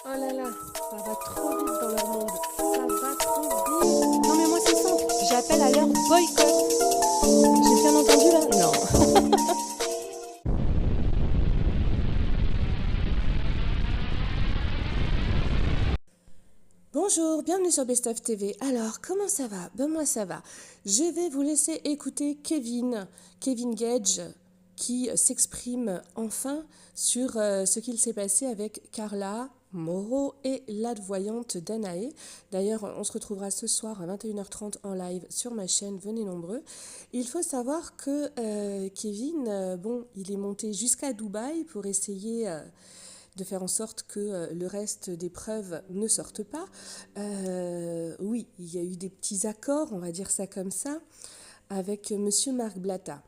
Oh là là, ça va trop vite dans leur monde. Ça va trop vite. Non mais moi c'est simple, j'appelle à leur boycott. J'ai bien entendu là? Non. Bonjour, bienvenue sur Best of TV. Alors, comment ça va? Ben moi ça va. Je vais vous laisser écouter Kevin Gage, qui s'exprime enfin sur ce qu'il s'est passé avec Carla Moreau et l'advoyante Danae. D'ailleurs, on se retrouvera ce soir à 21h30 en live sur ma chaîne, venez nombreux. Il faut savoir que Kevin, bon, il est monté jusqu'à Dubaï pour essayer de faire en sorte que le reste des preuves ne sortent pas. Oui, il y a eu des petits accords, on va dire ça comme ça, avec Monsieur Marc Blatta.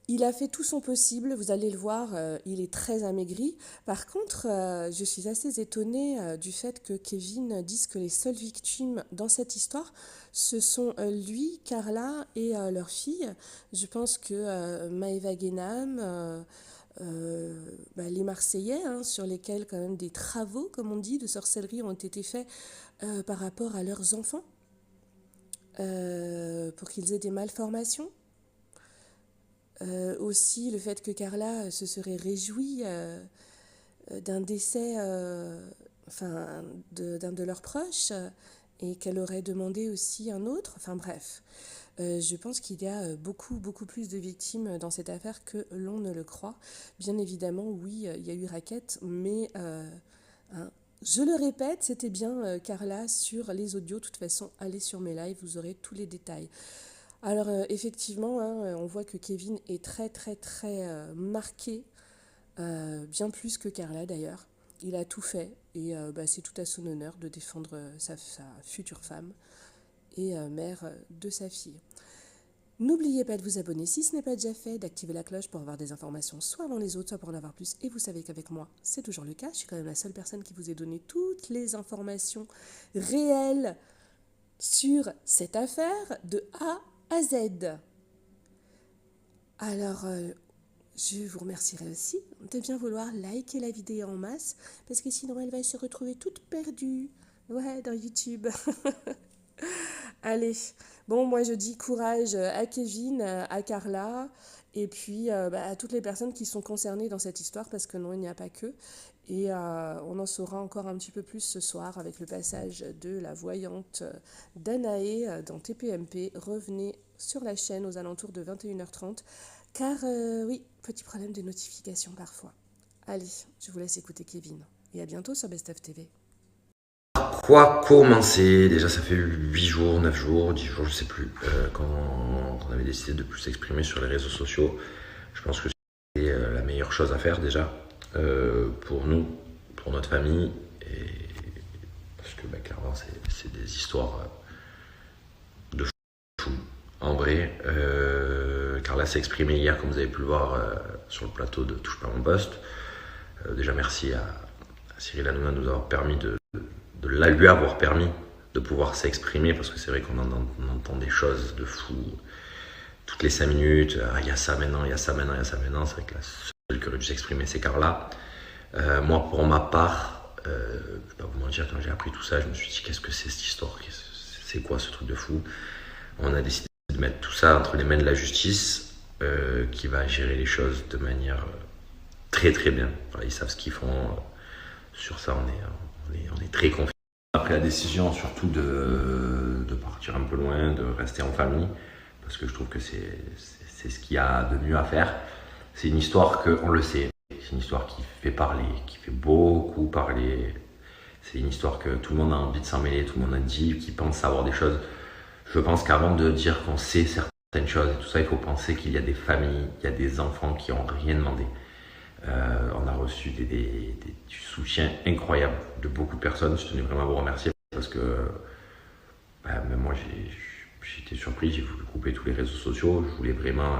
Il a fait tout son possible, vous allez le voir, il est très amaigri. Par contre, je suis assez étonnée du fait que Kevin dise que les seules victimes dans cette histoire, ce sont lui, Carla et leur fille. Je pense que Maëva Guénam, les Marseillais, hein, sur lesquels quand même des travaux, comme on dit, de sorcellerie ont été faits par rapport à leurs enfants, pour qu'ils aient des malformations. Aussi le fait que Carla se serait réjouie d'un décès d'un de leurs proches et qu'elle aurait demandé aussi un autre. Enfin bref, je pense qu'il y a beaucoup plus de victimes dans cette affaire que l'on ne le croit. Bien évidemment, oui, il y a eu raquette, mais hein, je le répète, c'était bien Carla sur les audios. De toute façon, allez sur mes lives, vous aurez tous les détails. Alors effectivement, hein, on voit que Kevin est très marqué, bien plus que Carla d'ailleurs. Il a tout fait et c'est tout à son honneur de défendre sa future femme et mère de sa fille. N'oubliez pas de vous abonner si ce n'est pas déjà fait, d'activer la cloche pour avoir des informations soit avant les autres, soit pour en avoir plus. Et vous savez qu'avec moi, c'est toujours le cas. Je suis quand même la seule personne qui vous ait donné toutes les informations réelles sur cette affaire de A à Z. Alors, je vous remercierai aussi de bien vouloir liker la vidéo en masse, parce que sinon elle va se retrouver toute perdue, ouais, dans YouTube. Allez, bon, moi je dis courage à Kevin, à Carla, et puis à toutes les personnes qui sont concernées dans cette histoire, parce que non, il n'y a pas que. Et on en saura encore un petit peu plus ce soir avec le passage de la voyante Danae dans TPMP. Revenez sur la chaîne aux alentours de 21h30, car oui, petit problème de notification parfois. Allez, je vous laisse écouter Kevin, et à bientôt sur Best of TV. Quoi commencer? Déjà, ça fait 8 jours, 9 jours, 10 jours, je sais plus, quand on avait décidé de plus s'exprimer sur les réseaux sociaux. Je pense que c'est la meilleure chose à faire déjà, pour nous, pour notre famille, et parce que clairement, c'est des histoires de fou. En vrai, Carla s'est exprimée hier, comme vous avez pu le voir sur le plateau de Touche pas mon poste. Déjà, merci à Cyril Hanouna de nous avoir permis lui avoir permis de pouvoir s'exprimer, parce que c'est vrai qu'on entend des choses de fou toutes les 5 minutes. Il y a ça maintenant, il y a ça maintenant, il y a ça maintenant. C'est vrai que la seule qui aurait dû s'exprimer, c'est Carla. Moi, pour ma part, je vais pas vous mentir, quand j'ai appris tout ça, je me suis dit, qu'est-ce que c'est cette histoire? C'est quoi ce truc de fou? On a décidé de mettre tout ça entre les mains de la justice, qui va gérer les choses de manière très bien. Voilà, ils savent ce qu'ils font. Sur ça, on est très confiants. On a pris la décision surtout de partir un peu loin, de rester en famille, parce que je trouve que c'est ce qu'il y a de mieux à faire. C'est une histoire on le sait, c'est une histoire qui fait parler, qui fait beaucoup parler. C'est une histoire que tout le monde a envie de s'en mêler, tout le monde a dit, qui pense savoir des choses. Je pense qu'avant de dire qu'on sait certaines choses et tout ça, il faut penser qu'il y a des familles, il y a des enfants qui n'ont rien demandé. On a reçu du soutien incroyable de beaucoup de personnes. Je tenais vraiment à vous remercier, parce que même moi j'étais surpris, j'ai voulu couper tous les réseaux sociaux. Je voulais vraiment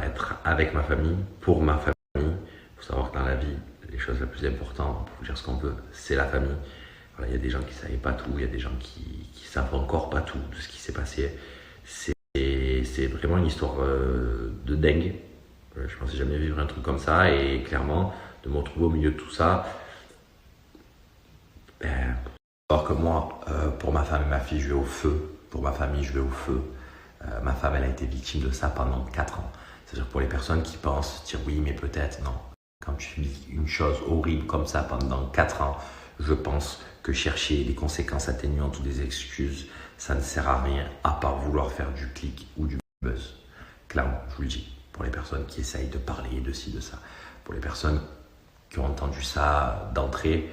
être avec ma famille, pour ma famille. Il faut savoir que dans la vie, les choses les plus importantes, pour dire ce qu'on peut, c'est la famille. Voilà, il y a des gens qui ne savaient pas tout, il y a des gens qui savent encore pas tout de ce qui s'est passé. C'est vraiment une histoire de dingue. Je pensais jamais vivre un truc comme ça, et clairement, de me retrouver au milieu de tout ça, Alors que moi, pour ma femme et ma fille, je vais au feu. Pour ma famille, je vais au feu. Ma femme, elle a été victime de ça pendant 4 ans. C'est-à-dire pour les personnes qui pensent, dire oui, mais peut-être, non. Quand tu vis une chose horrible comme ça pendant 4 ans, je pense que chercher des conséquences atténuantes ou des excuses, ça ne sert à rien à part vouloir faire du clic ou du buzz. Clairement, je vous le dis. Pour les personnes qui essayent de parler de ci, de ça. Pour les personnes qui ont entendu ça d'entrée,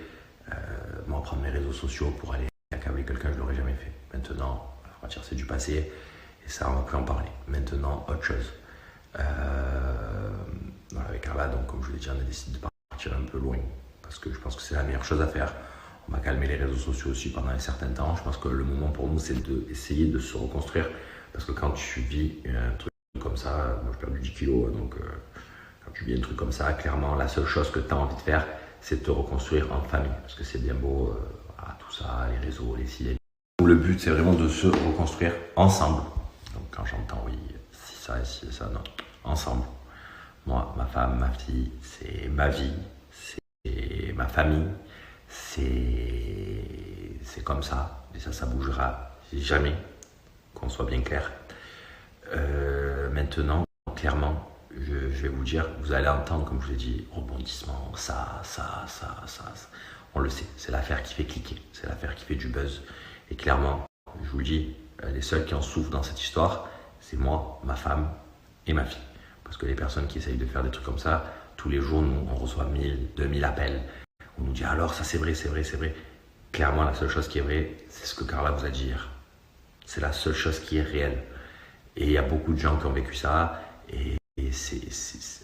moi, prendre mes réseaux sociaux pour aller accabler quelqu'un, je ne l'aurais jamais fait. Maintenant, on va dire c'est du passé et ça, on ne va plus en parler. Maintenant, autre chose. Voilà, avec Carla, donc comme je vous l'ai dit, on a décidé de partir un peu loin parce que je pense que c'est la meilleure chose à faire. On va calmer les réseaux sociaux aussi pendant un certain temps. Je pense que le moment pour nous, c'est d'essayer de se reconstruire parce que quand tu vis un truc comme ça, moi je perds du 10 kilos, donc quand tu vis un truc comme ça, clairement, la seule chose que tu as envie de faire, c'est de te reconstruire en famille. Parce que c'est bien beau, voilà, tout ça, les réseaux, les sites. Le but, c'est vraiment de se reconstruire ensemble. Donc quand j'entends, oui, si ça et si ça, non, ensemble. Moi, ma femme, ma fille, c'est ma vie, c'est ma famille, c'est comme ça. Et ça bougera jamais, qu'on soit bien clair. Maintenant, clairement, je vais vous dire, vous allez entendre, comme je vous ai dit, rebondissement, ça. On le sait, c'est l'affaire qui fait cliquer, c'est l'affaire qui fait du buzz. Et clairement, je vous le dis, les seuls qui en souffrent dans cette histoire, c'est moi, ma femme et ma fille. Parce que les personnes qui essayent de faire des trucs comme ça, tous les jours, nous, on reçoit 1000, 2000 appels. On nous dit alors, ça c'est vrai, c'est vrai, c'est vrai. Clairement, la seule chose qui est vraie, c'est ce que Carla vous a dit hier. C'est la seule chose qui est réelle. Et il y a beaucoup de gens qui ont vécu ça. Et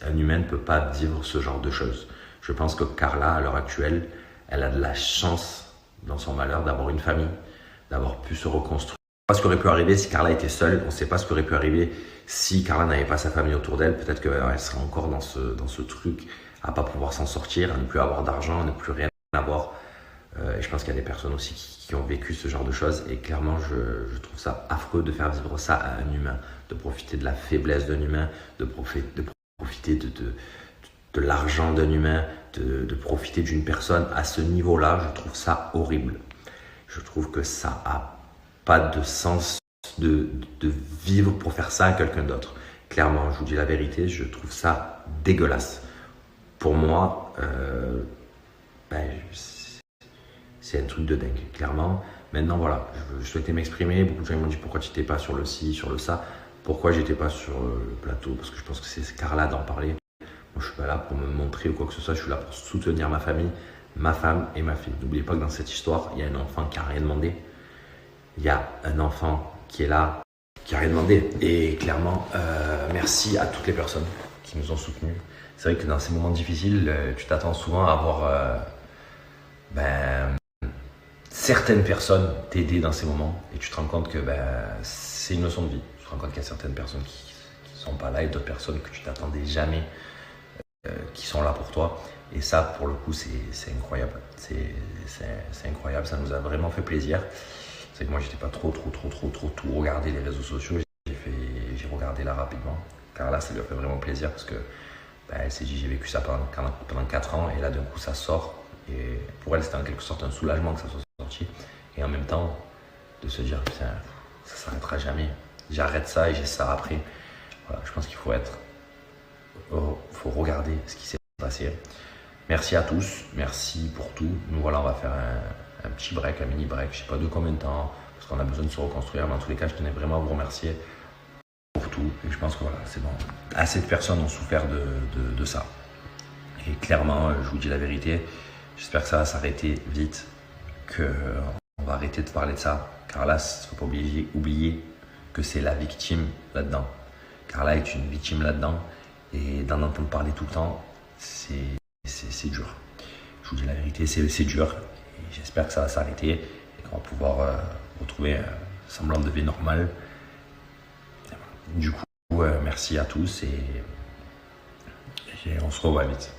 un humain ne peut pas vivre ce genre de choses. Je pense que Carla, à l'heure actuelle, elle a de la chance dans son malheur d'avoir une famille, d'avoir pu se reconstruire. On ne sait pas ce qui aurait pu arriver si Carla était seule. On ne sait pas ce qui aurait pu arriver si Carla n'avait pas sa famille autour d'elle. Peut-être qu'elle serait encore dans ce truc à ne pas pouvoir s'en sortir, à ne plus avoir d'argent, à ne plus rien avoir. Et je pense qu'il y a des personnes aussi qui ont vécu ce genre de choses. Et clairement, je trouve ça affreux de faire vivre ça à un humain, de profiter de la faiblesse d'un humain, de profiter de l'argent d'un humain, de profiter d'une personne à ce niveau-là. Je trouve ça horrible. Je trouve que ça n'a pas de sens de vivre pour faire ça à quelqu'un d'autre. Clairement, je vous dis la vérité, je trouve ça dégueulasse. Pour moi, c'est un truc de dingue, clairement. Maintenant, voilà, je souhaitais m'exprimer. Beaucoup de gens m'ont dit pourquoi tu n'étais pas sur le ci, sur le ça. Pourquoi j'étais pas sur le plateau? Parce que je pense que c'est Carla d'en parler. Moi, je suis pas là pour me montrer ou quoi que ce soit. Je suis là pour soutenir ma famille, ma femme et ma fille. N'oubliez pas que dans cette histoire, il y a un enfant qui n'a rien demandé. Il y a un enfant qui est là, qui n'a rien demandé. Et clairement, merci à toutes les personnes qui nous ont soutenus. C'est vrai que dans ces moments difficiles, tu t'attends souvent à avoir certaines personnes t'aider dans ces moments. Et tu te rends compte que c'est une leçon de vie. Tu te rends compte qu'il y a certaines personnes qui ne sont pas là et d'autres personnes que tu t'attendais jamais qui sont là pour toi. Et ça, pour le coup, c'est incroyable. C'est incroyable. Ça nous a vraiment fait plaisir. C'est que moi, j'étais pas trop tout regardé les réseaux sociaux. J'ai regardé là rapidement. Car là, ça lui a fait vraiment plaisir parce que elle s'est dit, j'ai vécu ça pendant 4 ans et là, d'un coup, ça sort. Et pour elle, c'était en quelque sorte un soulagement que ça soit sorti. Et en même temps, de se dire, putain, ça s'arrêtera jamais. J'arrête ça et j'ai ça après. Voilà, je pense qu'il faut regarder ce qui s'est passé. Merci à tous, merci pour tout. Nous voilà, on va faire un petit break, un mini break. Je ne sais pas de combien de temps, parce qu'on a besoin de se reconstruire. Mais en tous les cas, je tenais vraiment à vous remercier pour tout. Et je pense que voilà, c'est bon. Assez de personnes ont souffert de ça. Et clairement, je vous dis la vérité, j'espère que ça va s'arrêter vite, qu'on va arrêter de parler de ça. Carla, il ne faut pas oublier que c'est la victime là-dedans. Carla est une victime là-dedans. Et d'en entendre parler tout le temps, c'est dur. Je vous dis la vérité, c'est dur. Et j'espère que ça va s'arrêter et qu'on va pouvoir retrouver un semblant de vie normale. Du coup, merci à tous et on se revoit vite.